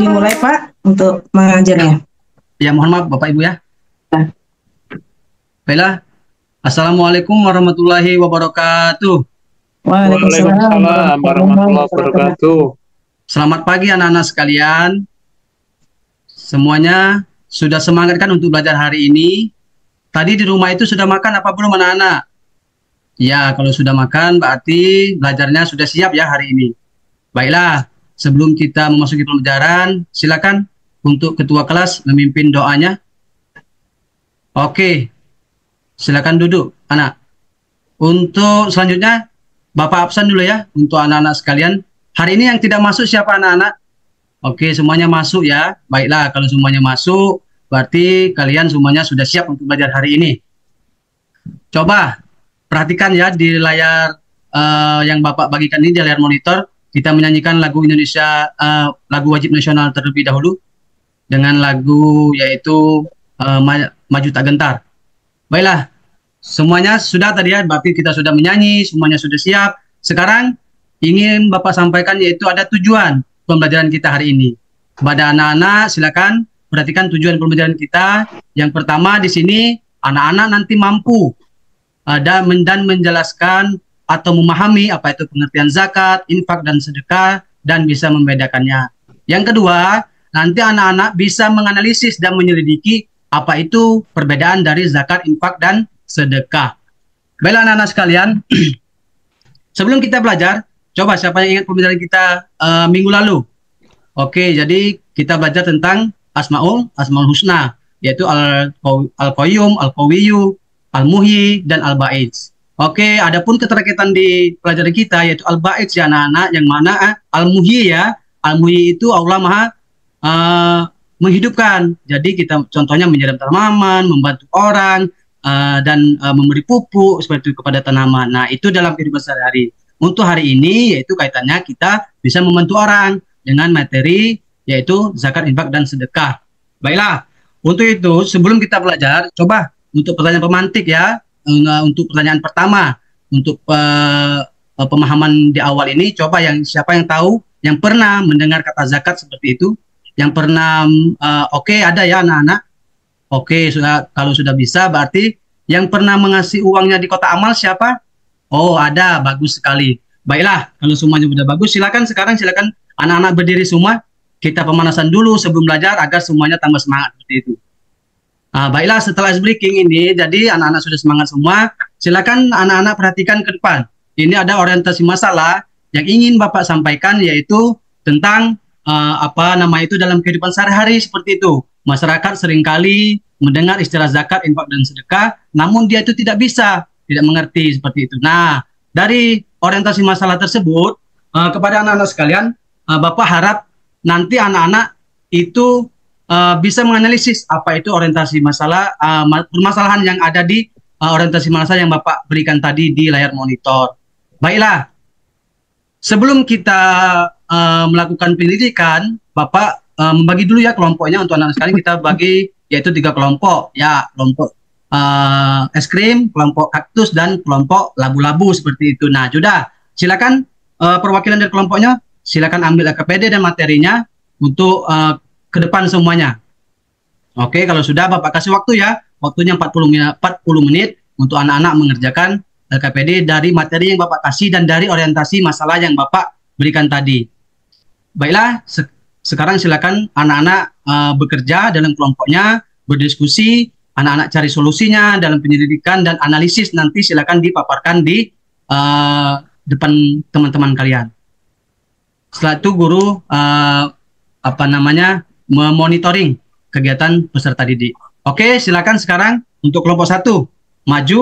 dimulai Pak untuk mengajarnya. Ya, mohon maaf Bapak Ibu ya. Nah. Baiklah. Assalamualaikum warahmatullahi wabarakatuh. Waalaikumsalam warahmatullahi wabarakatuh. Selamat pagi anak-anak sekalian. Semuanya sudah semangat kan untuk belajar hari ini? Tadi di rumah itu sudah makan apa belum anak-anak? Ya, kalau sudah makan berarti belajarnya sudah siap ya hari ini. Baiklah, sebelum kita memasuki pembelajaran, silakan untuk ketua kelas memimpin doanya. Oke, silakan duduk, anak. Untuk selanjutnya, Bapak absen dulu ya untuk anak-anak sekalian. Hari ini yang tidak masuk siapa anak-anak? Oke, semuanya masuk ya. Baiklah, kalau semuanya masuk, berarti kalian semuanya sudah siap untuk belajar hari ini. Coba perhatikan ya di layar yang Bapak bagikan ini di layar monitor. Kita menyanyikan lagu Indonesia, lagu wajib nasional terlebih dahulu dengan lagu yaitu Maju Tak Gentar. Baiklah, semuanya sudah tadi ya, berarti kita sudah menyanyi, semuanya sudah siap. Sekarang ingin Bapak sampaikan yaitu ada tujuan pembelajaran kita hari ini. Kepada anak-anak silakan perhatikan tujuan pembelajaran kita. Yang pertama di sini anak-anak nanti mampu dan menjelaskan atau memahami apa itu pengertian zakat, infak dan sedekah dan bisa membedakannya. Yang kedua, nanti anak-anak bisa menganalisis dan menyelidiki apa itu perbedaan dari zakat, infak dan sedekah. Baiklah anak-anak sekalian, sebelum kita belajar, coba siapa yang ingat pembelajaran kita minggu lalu? Oke, jadi kita belajar tentang Asmaul Husna, yaitu Al-Qayyum, Al-Qawiyyu, Al-Muhyi, dan Al-Ba'idz. Oke, adapun keterkaitan di pelajaran kita yaitu Al-Ba'idz ya anak-anak, yang mana Al-Muhyi ya. Al-Muhyi itu Allah Maha menghidupkan. Jadi kita contohnya menyiram tanaman, membantu orang, dan memberi pupuk seperti itu kepada tanaman. Nah, itu dalam kehidupan sehari-hari. Untuk hari ini yaitu kaitannya kita bisa membantu orang dengan materi yaitu zakat, infak dan sedekah. Baiklah, untuk itu sebelum kita belajar, coba untuk pertanyaan pemantik ya. Untuk pertanyaan pertama, untuk pemahaman di awal ini, coba siapa yang tahu, yang pernah mendengar kata zakat seperti itu, yang pernah, oke, ada ya anak-anak. Oke, kalau sudah bisa berarti yang pernah mengasih uangnya di kotak amal siapa? Oh, ada, bagus sekali. Baiklah, kalau semuanya sudah bagus, silakan anak-anak berdiri semua. Kita pemanasan dulu sebelum belajar agar semuanya tambah semangat seperti itu. Baiklah, setelah ice breaking ini, jadi anak-anak sudah semangat semua. Silakan anak-anak perhatikan ke depan. Ini ada orientasi masalah yang ingin Bapak sampaikan yaitu tentang apa nama itu dalam kehidupan sehari-hari seperti itu. Masyarakat seringkali mendengar istilah zakat, infak dan sedekah, namun dia itu tidak mengerti seperti itu. Nah, dari orientasi masalah tersebut kepada anak-anak sekalian, Bapak harap nanti anak-anak itu bisa menganalisis apa itu orientasi masalah, permasalahan yang ada di orientasi masalah yang Bapak berikan tadi di layar monitor. Baiklah, sebelum kita melakukan penyelidikan, Bapak membagi dulu ya kelompoknya untuk anak-anak sekalian. Kita bagi yaitu 3 kelompok ya, kelompok es krim, kelompok kaktus, dan kelompok labu-labu seperti itu. Nah, sudah, silakan perwakilan dari kelompoknya, silakan ambil LKPD dan materinya untuk ke depan semuanya. Oke, kalau sudah Bapak kasih waktu ya, waktunya 40 menit untuk anak-anak mengerjakan LKPD dari materi yang Bapak kasih dan dari orientasi masalah yang Bapak berikan tadi. Baiklah, sekarang silakan anak-anak bekerja dalam kelompoknya, berdiskusi, anak-anak cari solusinya dalam penyelidikan dan analisis nanti silakan dipaparkan di depan teman-teman kalian. Setelah itu guru memonitoring kegiatan peserta didik. Oke, silakan sekarang untuk kelompok 1 maju.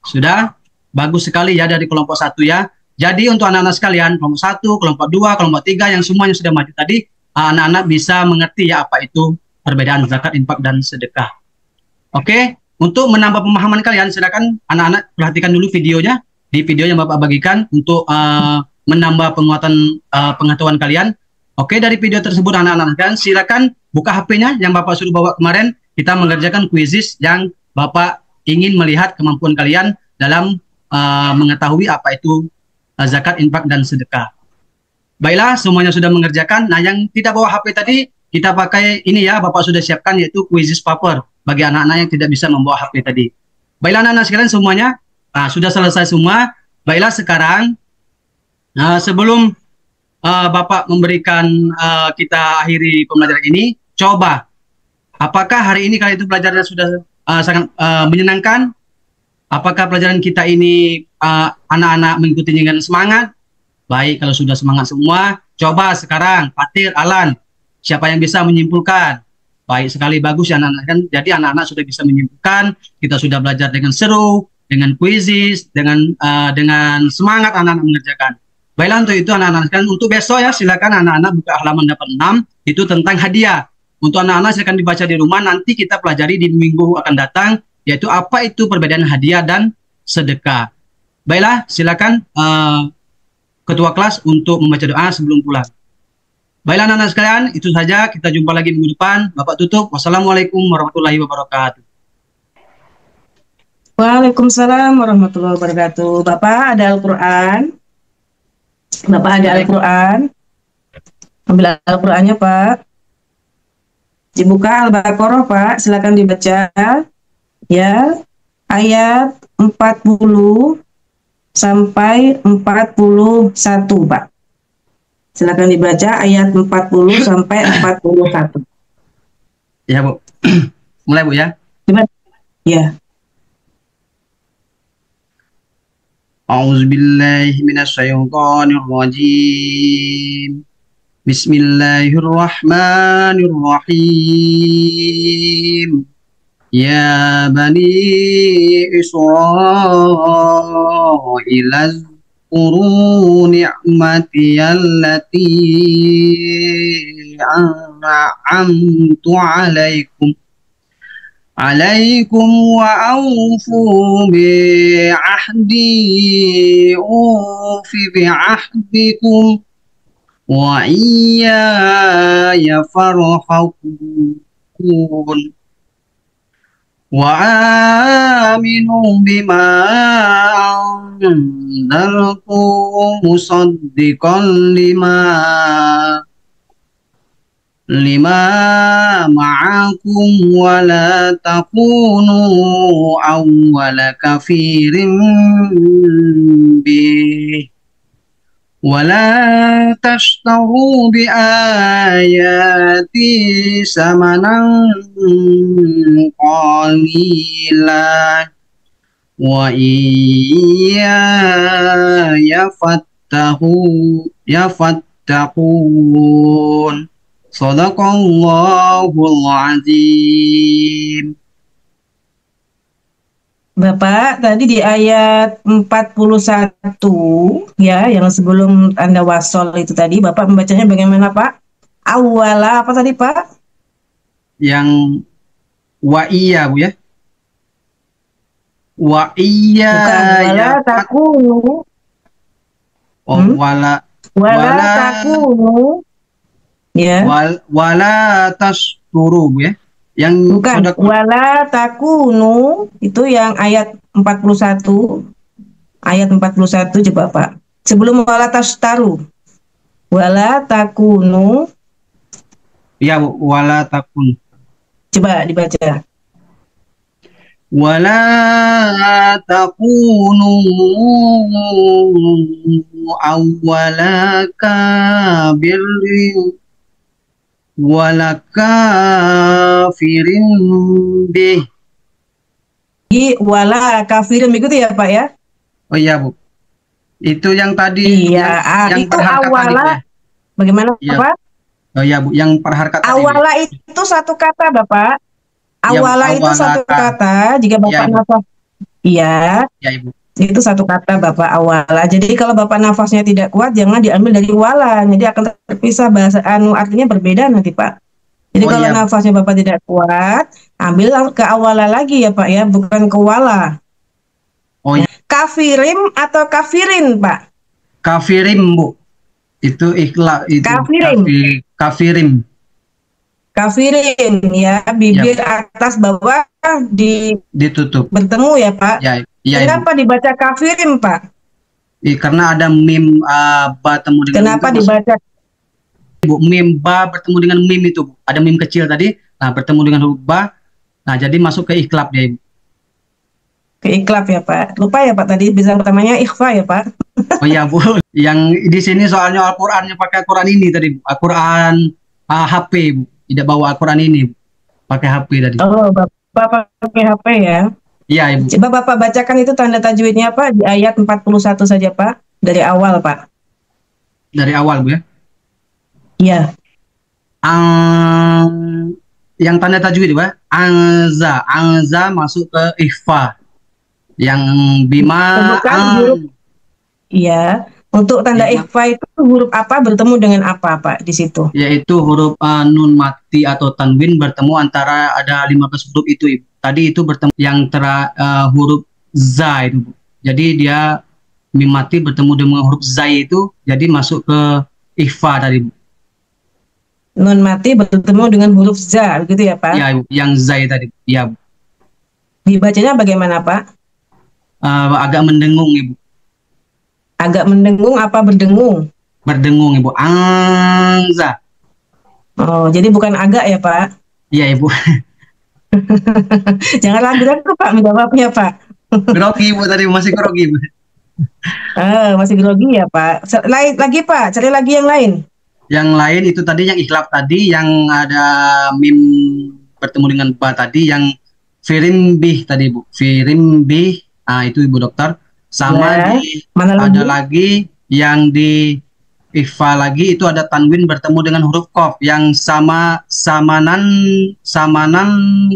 Sudah bagus sekali ya dari kelompok 1 ya. Jadi untuk anak-anak sekalian, kelompok 1, kelompok 2, kelompok 3 yang semuanya sudah maju tadi, anak-anak bisa mengerti ya apa itu perbedaan zakat, infak dan sedekah. Oke, untuk menambah pemahaman kalian, silakan anak-anak perhatikan dulu videonya. Di video yang Bapak bagikan untuk menambah penguatan pengetahuan kalian. Oke, dari video tersebut anak-anak sekalian silakan buka HP-nya yang Bapak suruh bawa kemarin. Kita mengerjakan kuisis yang Bapak ingin melihat kemampuan kalian dalam mengetahui apa itu zakat, infak dan sedekah. Baiklah, semuanya sudah mengerjakan. Nah, yang tidak bawa HP tadi, kita pakai ini ya, Bapak sudah siapkan, yaitu quizzes paper bagi anak-anak yang tidak bisa membawa HP tadi. Baiklah, anak-anak sekalian semuanya, sudah selesai semua. Baiklah, sekarang sebelum Bapak memberikan kita akhiri pembelajaran ini, coba, apakah hari ini kalian itu pelajarannya sudah sangat menyenangkan? Apakah pelajaran kita ini anak-anak mengikuti dengan semangat? Baik, kalau sudah semangat semua, coba sekarang, Fatir, Alan, siapa yang bisa menyimpulkan? Baik sekali, bagus ya anak-anak kan. Jadi anak-anak sudah bisa menyimpulkan, kita sudah belajar dengan seru, dengan kuisis, dengan semangat anak-anak mengerjakan. Baiklah, untuk itu anak-anak kan, untuk besok ya, silakan anak-anak buka halaman 86, itu tentang hadiah. Untuk anak-anak silakan dibaca di rumah, nanti kita pelajari di minggu akan datang, yaitu apa itu perbedaan hadiah dan sedekah. Baiklah, silakan Ketua kelas untuk membaca doa sebelum pulang. Baiklah anak-anak sekalian, itu saja. Kita jumpa lagi minggu depan. Bapak tutup. Wassalamualaikum warahmatullahi wabarakatuh. Waalaikumsalam warahmatullahi wabarakatuh. Bapak ada Al-Quran? Bapak ada Al-Quran? Ambil Al-Qurannya, Pak. Dibuka Al-Baqarah, Pak. Silakan dibaca. Ya, ayat 40 sampai 41, Pak. Silakan dibaca ayat 40 sampai 41. Ya, Bu. Mulai, Bu, ya. Ya. A'udzubillahi minasyaitonirrajim. Bismillahirrahmanirrahim. Ya bani Israil azkuru ni'mati allati an'amtu alaikum wa awfu bi'ahdi ufi bi'ahdikum wa iyaya farhabun wa aminu bima anzaltu musaddiqan lima ma'akum wa la takunu awwala kafirin bih wa la tashtaru bi ayati samanan qalila wa iyaya yafattaqun. Shadaqallahul azim. Bapak, tadi di ayat 41 ya, yang sebelum Anda wasol itu tadi, Bapak membacanya bagaimana, Pak? Awala apa tadi, Pak? Yang wa iya, Bu, ya. Wa iya. Bukan, wala takunu. Wala takunu. Ya. Wala tasturu, Bu, ya. Yang bukan, wala takunu itu yang ayat 41. Ayat 41 coba, Pak. Sebelum wala tastaru. Wala takunu. Ya, Bu, wala takun. Coba dibaca. Wala takunu awwala kabirin wala kafirin bih. Wala kafirin begitu ya, Pak, ya? Oh iya, Bu. Itu yang tadi. Iya, yang itu awala. Bagaimana, ya. Pak? Oh iya, Bu, yang perharkat awala tadi. Itu satu kata, Bapak. Awala itu satu kata. Jika Bapak nafas, iya. Ya, Ibu. Itu satu kata, Bapak, awala. Jadi kalau Bapak nafasnya tidak kuat, jangan diambil dari wala. Jadi akan terpisah bahasa artinya berbeda nanti, Pak. Jadi kalau nafasnya Bapak tidak kuat, ambil ke awala lagi ya, Pak, ya, bukan ke wala. Oh iya. Kafirim atau kafirin, Pak? Kafirim, Bu. Itu ikhlas itu. Kafirim. Kafirin ya, bibir atas bawah ditutup. Bertemu ya, Pak. Ya, Kenapa dibaca kafirin, Pak? Karena ada mim bertemu dengan mim Kenapa itu masuk dibaca Bu, mim ba bertemu dengan mim itu Bu. Ada mim kecil tadi, nah bertemu dengan huruf ba, nah jadi masuk ke ikhlab dia Ibu. ke iklab ya Pak? Lupa ya Pak tadi bisa pertamanya ikhfa ya Pak? Oh iya Bu, yang di sini soalnya Al-Qur'annya pakai Al-Quran ini tadi Bu. Al-Quran HP Bu, tidak bawa Al-Quran ini Bu. Pakai HP tadi. Oh, Bapak pakai HP ya. Iya Ibu, Coba Bapak bacakan itu tanda tajwidnya Pak di ayat 41 saja Pak. Dari awal Pak. dari awal Bu ya. Iya. Ang, yang tanda tajwid Bu ya. Angza masuk ke ikhfa. Yang bima Bukan huruf, iya. Untuk tanda bima ikhfa itu huruf apa bertemu dengan apa Pak di situ? yaitu huruf nun mati atau tanwin bertemu antara ada 15 huruf itu Ibu. Tadi itu bertemu yang huruf za itu Bu. Jadi dia mim mati bertemu dengan huruf zai itu jadi masuk ke ikhfa tadi Bu. Nun mati bertemu dengan huruf za, begitu ya Ya Pak? Ibu, yang zai tadi. Ya Bu. Dibacanya bagaimana Pak? Agak mendengung Ibu. Agak mendengung apa berdengung? Berdengung Ibu. Angza. Oh, jadi bukan agak ya Pak? Iya Ibu. Jangan ragu-ragu Pak menjawabnya Pak. Grogi Ibu tadi masih grogi Ibu. Masih grogi ya Pak. Lain lagi Pak, cari lagi yang lain. Yang lain itu tadi yang ikhlab tadi yang ada mim bertemu dengan ba tadi yang firimbih tadi Bu. Firimbih. Itu Ibu dokter. Sama Ya, di mana ada lagi? lagi yang di ikhfa lagi itu ada tanwin bertemu dengan huruf qaf yang samanan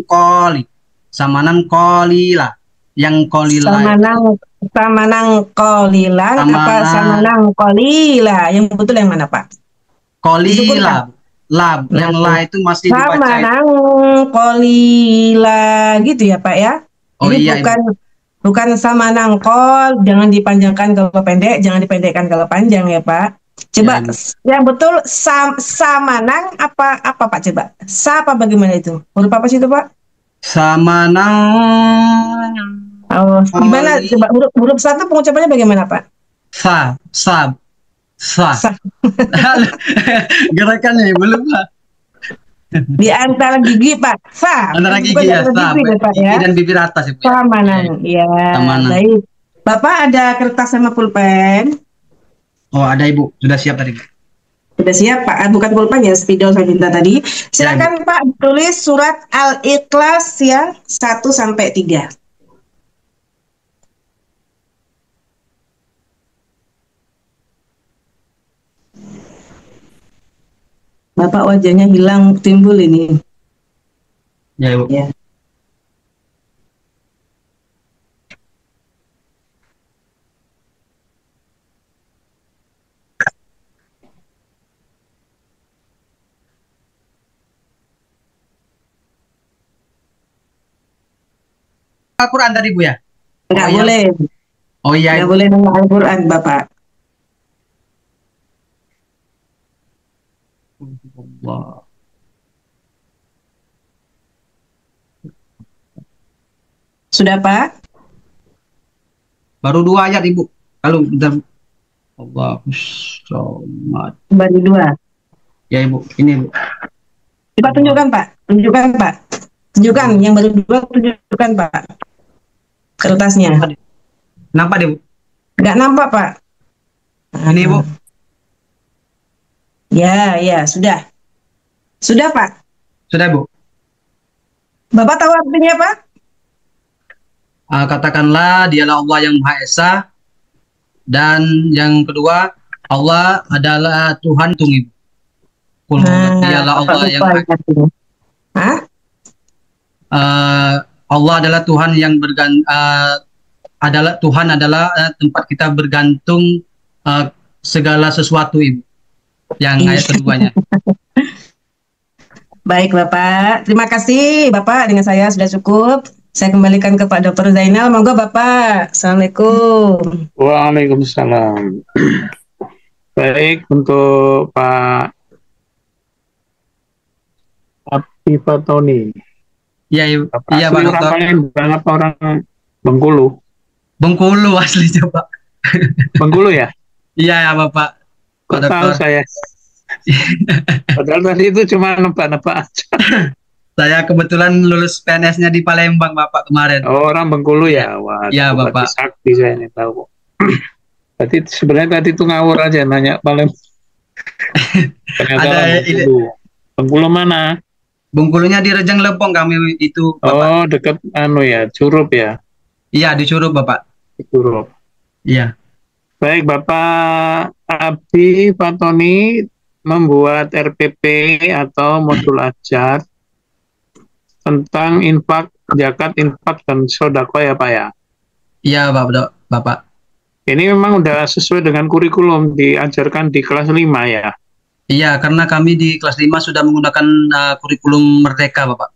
qoli. Samanan qolila. Yang qolila itu Samanang, samanang kolilan apa samanan samanang kolila? Yang betul yang mana Pak? Disebutkan. qolila. La Nah, yang la itu masih dibaca itu. samanang kolila gitu ya Pak ya? Oh Jadi iya Ibu. bukan bukan samanang kol, jangan dipanjangkan kalau pendek, jangan dipendekkan kalau panjang ya Pak. Ya Coba Ibu. yang betul samanang apa apa Pak coba? Sa apa bagaimana itu? Huruf apa sih itu Pak? Samanang Oh, gimana coba qoli huruf satu pengucapannya bagaimana Pak? sa sab sa. Sa. Gerakannya belum lah. Di antara gigi Pak. Sa. Antara Bukan gigi di ya, antara sa, gigi ya Pak gigi ya. dan bibir atas Ibu ya. Iya Samanang. Ibu. Ya, Samanang. baik. Bapak ada kertas sama pulpen? Oh ada Ibu, sudah siap tadi. Sudah siap Pak? Bukan pulpen ya, spidol saya minta tadi. Ya Ibu. Silakan Pak tulis surat Al-Ikhlas ya 1 sampai 3. Bapak wajahnya hilang timbul ini. Ya Ibu. Ya. Al-Quran tadi Bu ya. Nggak Oh iya. boleh. Oh iya Nggak Ibu. boleh nama Al-Quran Bapak. Allah. Sudah Pak? Baru 2 ayat Ibu. Kalau bentar. Allahus somad. Baru 2. Ya Ibu, ini Ibu. Coba Allah. tunjukkan Pak. Tunjukkan Pak. Tunjukkan yang baru 2, tunjukkan Pak. Kertasnya. Nampak deh Bu. Nggak nampak Pak. Ini Ibu. Ya, ya, sudah. Sudah Pak. Sudah Bu. Bapak tahu artinya Pak? Katakanlah dialah Allah yang Maha Esa dan yang kedua Allah adalah Tuhan tunggu. Dialah Bapak Allah yang lupa ya artinya. Hah? Allah adalah Tuhan yang adalah Tuhan adalah tempat kita bergantung segala sesuatu Ibu. Yang ayat keduanya. Baik Bapak, terima kasih Bapak, dengan saya sudah cukup. Saya kembalikan ke Pak Dr. Zainal. Monggo Bapak. Assalamualaikum. Waalaikumsalam. Baik, untuk Pak Apifah Tony. Iya Ibu. Bapak Iya asli Pak orang Dokter. Palembang apa orang Bengkulu? Bengkulu asli coba. Bengkulu ya? Iya ya Bapak. Pak Kok tahu Dokter. saya? Padahal tadi itu cuma nebak-nebak aja. Saya kebetulan lulus PNS-nya di Palembang Bapak kemarin. Oh, orang Bengkulu Iya. ya? Iya Waduh, berarti Bapak. sakti saya ini tahu. Berarti sebenarnya tadi itu ngawur aja nanya Palembang. Ternyata Ada orang ini, Bengkulu. Bengkulu mana? Bengkulunya di Rejang Lebong kami itu Bapak. Oh, dekat anu ya, Curup ya? Iya di Curup Bapak. Curup. Iya. Baik, Bapak Abi, Pak Tony membuat RPP atau modul ajar tentang infak, zakat, infak, dan sodako ya Pak ya? Iya Bapak. Ini memang udah sesuai dengan kurikulum diajarkan di kelas 5 ya? Iya, karena kami di kelas 5 sudah menggunakan kurikulum Merdeka Bapak.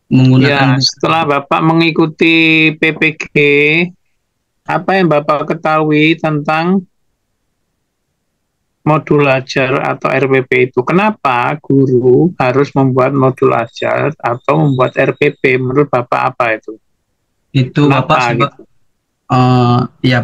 Ya, Menggunakan setelah Bapak mengikuti PPG, apa yang Bapak ketahui tentang modul ajar atau RPP itu? Kenapa guru harus membuat modul ajar atau membuat RPP? Menurut Bapak apa itu? itu Bapak Kenapa gitu? ya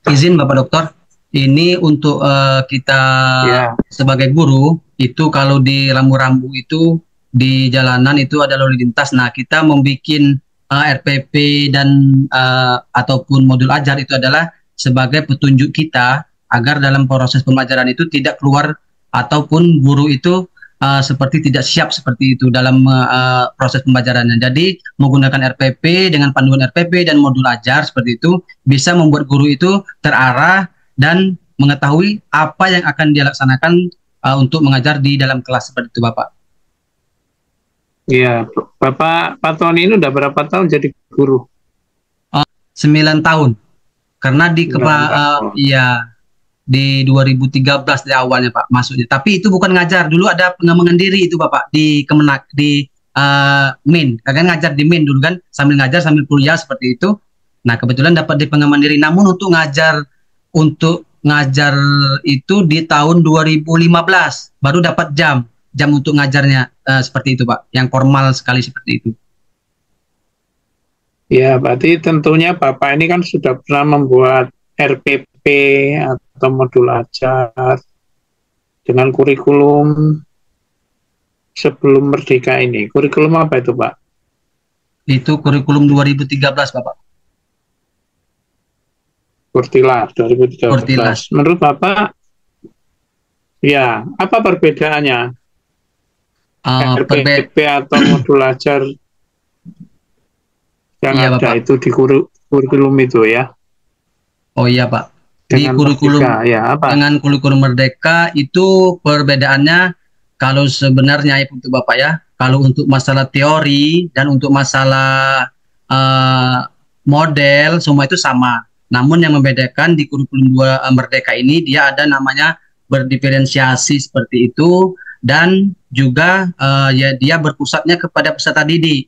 izin Bapak Dokter. Ini untuk kita Ya, sebagai guru itu kalau di rambu-rambu itu di jalanan itu ada lalu lintas. Nah, kita membuat RPP dan ataupun modul ajar itu adalah sebagai petunjuk kita agar dalam proses pembelajaran itu tidak keluar ataupun guru itu seperti tidak siap seperti itu dalam proses pembelajarannya. Jadi menggunakan RPP dengan panduan RPP dan modul ajar seperti itu bisa membuat guru itu terarah dan mengetahui apa yang akan dia laksanakan untuk mengajar di dalam kelas seperti itu Bapak. iya. Bapak Pak Tony ini udah berapa tahun jadi guru? 9 tahun. Karena di 9 tahun. iya di 2013 di awalnya Pak masuknya. Tapi itu bukan ngajar. Dulu ada pengembangan diri itu Bapak di Kemenak di MIN. Kalian ngajar di MIN dulu kan sambil ngajar sambil kuliah seperti itu. Nah, kebetulan dapat di pengembangan diri. Namun untuk ngajar itu di tahun 2015 baru dapat jam untuk ngajarnya seperti itu Pak. Yang formal sekali seperti itu. Ya, berarti tentunya Bapak ini kan sudah pernah membuat RPP atau modul ajar dengan kurikulum sebelum merdeka ini. Kurikulum apa itu, Pak? Itu kurikulum 2013 Bapak. Kurtilas 2013. Kurtilas. Menurut Bapak, ya, apa perbedaannya RPP atau modul ajar yang Iya, ada Bapak. itu di kurikulum itu ya? Oh iya Pak. Di Dengan kurikulum merdeka, ya apa? dengan kurikulum Merdeka itu perbedaannya kalau sebenarnya ya untuk Bapak ya, kalau untuk masalah teori dan untuk masalah model semua itu sama. Namun yang membedakan di kurikulum Merdeka ini dia ada namanya berdiferensiasi seperti itu dan juga ya dia berpusatnya kepada peserta didik.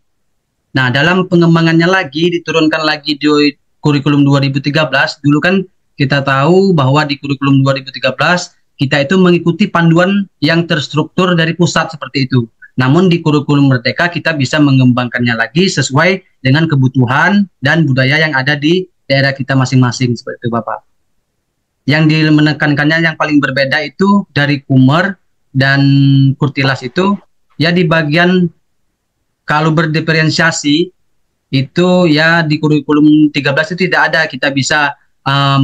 Nah, dalam pengembangannya lagi diturunkan lagi di kurikulum 2013. Dulu kan kita tahu bahwa di kurikulum 2013 kita itu mengikuti panduan yang terstruktur dari pusat seperti itu. Namun di kurikulum Merdeka kita bisa mengembangkannya lagi sesuai dengan kebutuhan dan budaya yang ada di daerah kita masing-masing seperti itu Bapak. Yang menekankannya yang paling berbeda itu dari Kumer dan Kurtilas itu ya di bagian kalau berdiferensiasi itu ya di kurikulum 13 itu tidak ada kita bisa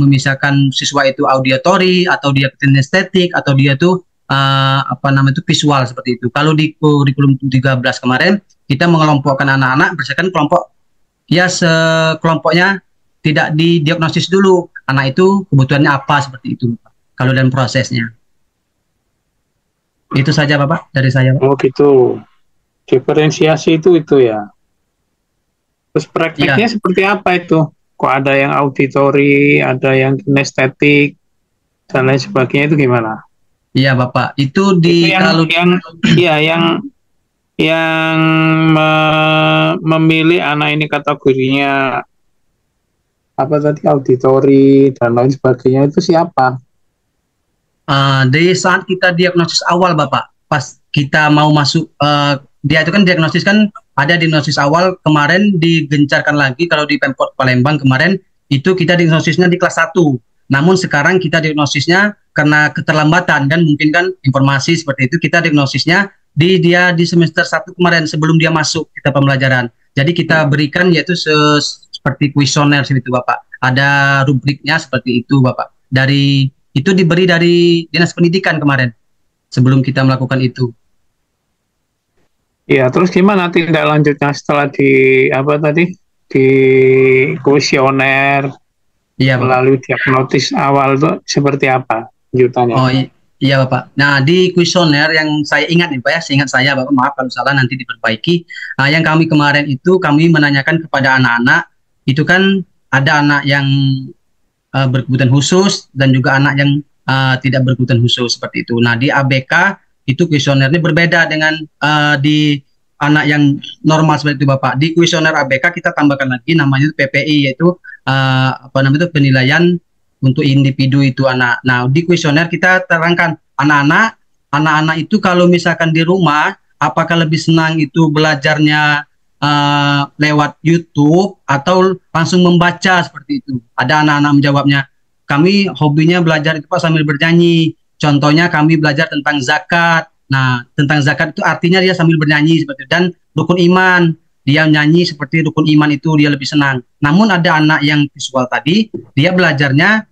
memisahkan siswa itu auditori atau dia kinestetik atau dia tuh apa namanya itu visual seperti itu. Kalau di kurikulum 13 kemarin kita mengelompokkan anak-anak berdasarkan kelompok ya sekelompoknya tidak didiagnosis dulu anak itu kebutuhannya apa seperti itu. Kalau dalam prosesnya itu saja Bapak dari saya Pak. Oh gitu. Diferensiasi itu ya. Terus prakteknya seperti apa itu? Kok ada yang auditori, ada yang kinestetik, dan lain sebagainya itu gimana? Iya Bapak, itu di itu yang memilih anak ini kategorinya apa tadi auditori dan lain sebagainya itu siapa? Dari saat kita diagnosis awal Bapak, pas kita mau masuk dia itu kan diagnosis kan ada diagnosis awal kemarin digencarkan lagi kalau di Pemkot Palembang kemarin itu kita diagnosisnya di kelas 1. Namun sekarang kita diagnosisnya karena keterlambatan kan mungkin kan informasi seperti itu kita diagnosisnya dia di semester 1 kemarin sebelum dia masuk kita pembelajaran. Jadi kita berikan yaitu seperti kuesioner seperti itu Bapak. Ada rubriknya seperti itu Bapak. Dari itu diberi dari Dinas Pendidikan kemarin sebelum kita melakukan itu. Ya, terus gimana tindak lanjutnya setelah di kuesioner, Iya, Bapak. melalui diagnosis awal itu seperti apa lanjutannya? Oh iya Bapak. Nah di kuesioner yang saya ingat nih Pak ya, seingat saya Bapak maaf kalau salah nanti diperbaiki. Yang kami kemarin itu kami menanyakan kepada anak-anak itu kan ada anak yang berkebutuhan khusus dan juga anak yang tidak berkebutuhan khusus seperti itu. Nah di ABK itu kuesionernya berbeda dengan di anak yang normal seperti itu Bapak. Di kuesioner ABK kita tambahkan lagi namanya PPI yaitu penilaian untuk individu itu anak. Nah di kuesioner kita terangkan anak-anak itu kalau misalkan di rumah apakah lebih senang itu belajarnya lewat YouTube atau langsung membaca seperti itu. Ada anak-anak menjawabnya, kami hobinya belajar itu Pak sambil bernyanyi. Contohnya kami belajar tentang zakat. Nah, tentang zakat itu artinya dia sambil bernyanyi seperti itu. Dan rukun iman, dia nyanyi seperti rukun iman itu dia lebih senang. Namun ada anak yang visual tadi, dia belajarnya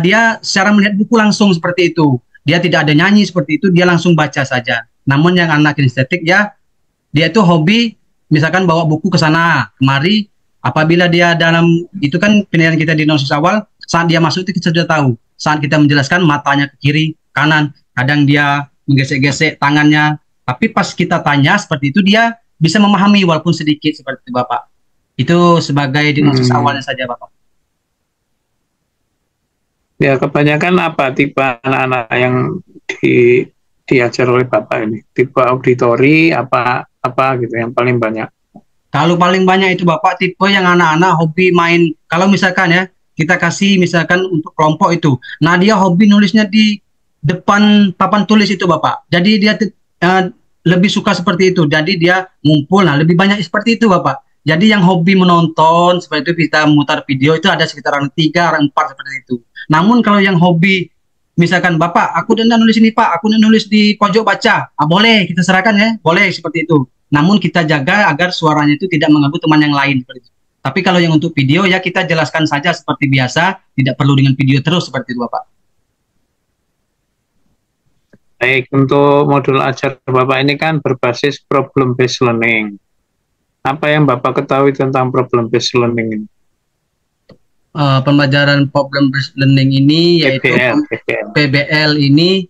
dia secara melihat buku langsung seperti itu. Dia tidak ada nyanyi seperti itu, dia langsung baca saja. Namun yang anak kinestetik ya, dia itu hobi misalkan bawa buku ke sana kemari, apabila dia dalam itu kan penilaian kita di diagnosis awal, saat dia masuk itu kita sudah tahu. Saat kita menjelaskan matanya ke kiri, kanan, kadang dia menggesek-gesek tangannya, tapi pas kita tanya seperti itu dia bisa memahami walaupun sedikit seperti itu Bapak. Itu sebagai diagnosis awalnya saja Bapak. Ya kebanyakan apa tipe anak-anak yang diajar oleh Bapak ini? Tipe auditori apa gitu yang paling banyak? Kalau paling banyak itu Bapak tipe yang anak-anak hobi main. Kalau misalkan ya kita kasih misalkan untuk kelompok itu, nah dia hobi nulisnya di depan papan tulis itu Bapak. Jadi dia lebih suka seperti itu. Jadi dia ngumpul, nah lebih banyak seperti itu Bapak. Jadi yang hobi menonton seperti itu kita memutar video itu ada sekitar 3, 4 seperti itu. Namun kalau yang hobi misalkan Bapak, aku udah nulis ini Pak, aku udah nulis di pojok baca, boleh kita serahkan ya, boleh seperti itu. Namun kita jaga agar suaranya itu tidak mengganggu teman yang lain seperti itu. Tapi kalau yang untuk video ya kita jelaskan saja seperti biasa, tidak perlu dengan video terus seperti itu Bapak. Baik, untuk modul ajar Bapak ini kan berbasis problem based learning. Apa yang Bapak ketahui tentang problem based learning ini? Pembelajaran problem based learning ini yaitu PBL ini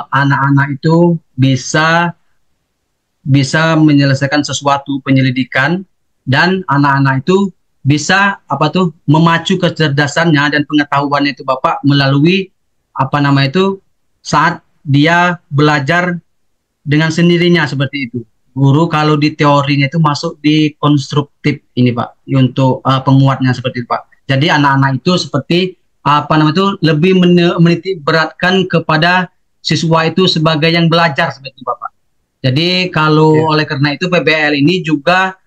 anak-anak itu bisa menyelesaikan sesuatu penyelidikan dan anak-anak itu bisa memacu kecerdasannya dan pengetahuannya itu Bapak melalui saat dia belajar dengan sendirinya seperti itu. Guru kalau di teorinya itu masuk di konstruktif ini Pak untuk penguatnya seperti itu Pak. Jadi anak-anak itu seperti lebih menitik beratkan kepada siswa itu sebagai yang belajar seperti itu Bapak. Jadi kalau oleh karena itu PBL ini juga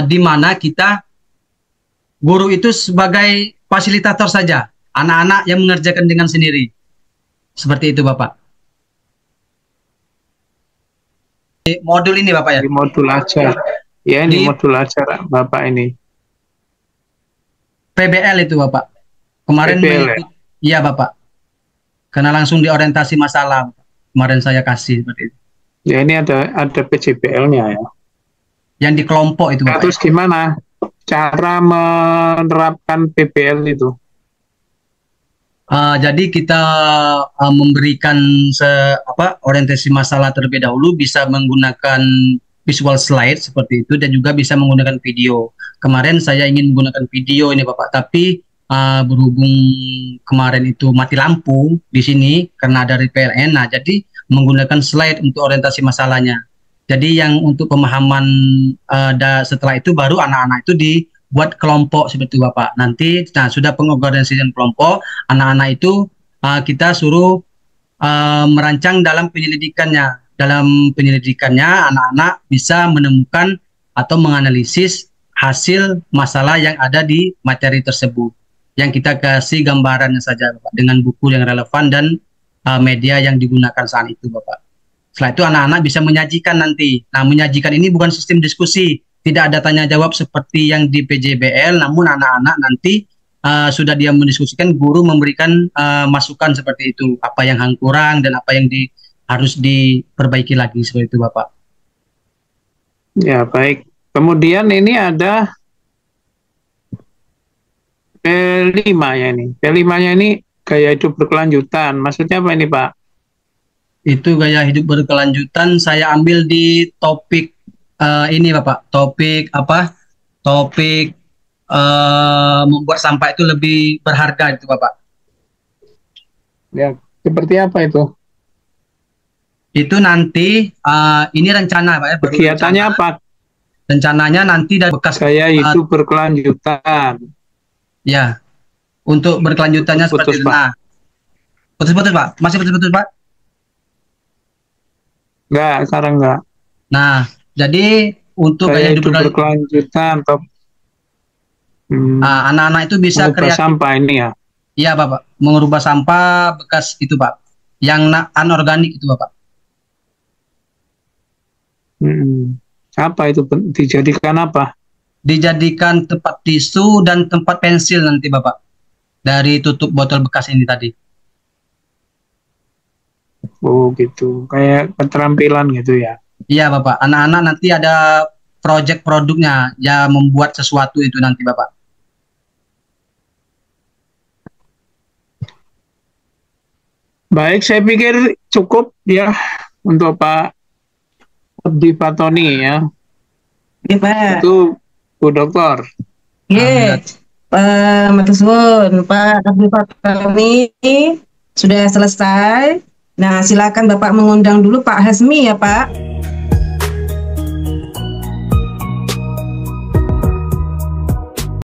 di mana kita guru itu sebagai fasilitator saja, anak-anak yang mengerjakan dengan sendiri. Seperti itu Bapak. Di modul ini Bapak ya? Di modul ajar. Ya ini modul ajar Bapak ini. PBL itu Bapak. Kemarin iya Bapak. Karena langsung diorientasi masalah. Kemarin saya kasih seperti itu. Ya ini ada PJBL-nya ya. Yang di kelompok itu Bapak. Terus gimana cara menerapkan PBL itu? Jadi kita memberikan orientasi masalah terlebih dahulu, bisa menggunakan visual slide seperti itu dan juga bisa menggunakan video. Kemarin saya ingin menggunakan video ini Bapak, tapi berhubung kemarin itu mati lampu di sini karena dari PLN, nah jadi menggunakan slide untuk orientasi masalahnya. Jadi yang untuk pemahaman setelah itu baru anak-anak itu buat kelompok seperti itu Bapak. Nanti sudah pengorganisasian kelompok, anak-anak itu kita suruh merancang dalam penyelidikannya. dalam penyelidikannya anak-anak bisa menemukan atau menganalisis hasil masalah yang ada di materi tersebut. Yang kita kasih gambarannya saja, Bapak, dengan buku yang relevan dan media yang digunakan saat itu, Bapak. Setelah itu anak-anak bisa menyajikan nanti. Nah, menyajikan ini bukan sistem diskusi, tidak ada tanya jawab seperti yang di PJBL, namun anak-anak nanti sudah dia mendiskusikan, guru memberikan masukan seperti itu, apa yang kurang dan apa yang harus diperbaiki lagi, seperti itu, Bapak. Ya, baik. Kemudian ini ada P5 ya ini. P5-nya ini gaya hidup berkelanjutan. Maksudnya apa ini, Pak? Itu gaya hidup berkelanjutan saya ambil di topik ini, Bapak. Topik apa? Topik membuat sampah itu lebih berharga itu, Bapak. Ya, seperti apa itu? Itu nanti ini rencana, Pak, ya. Kegiatannya apa? Rencananya nanti dari bekas gaya hidup berkelanjutan. Ya, untuk berkelanjutannya Putus, seperti itu. Pak. Nah, putus-putus, Pak. Masih putus-putus, Pak? Enggak, sekarang enggak. Nah, jadi untuk gaya hidup berkelanjutan atau anak-anak itu bisa kreatif. Sampah ini ya? Iya, Bapak. Mengubah sampah bekas itu, Pak. Yang anorganik itu, Bapak. Apa itu? Dijadikan apa? Dijadikan tempat tisu dan tempat pensil nanti, Bapak. Dari tutup botol bekas ini tadi. Oh gitu, kayak keterampilan gitu ya? Iya, Bapak. Anak-anak nanti ada proyek produknya, ya membuat sesuatu itu nanti, Bapak. Baik, saya pikir cukup ya untuk Pak Abdi Fatoni ya. Iya, Pak. Itu Bu Dokter. Iya, Pak Matusun, Pak Abdi Fatoni sudah selesai. Nah, silakan Bapak mengundang dulu Pak Hasmi ya, Pak.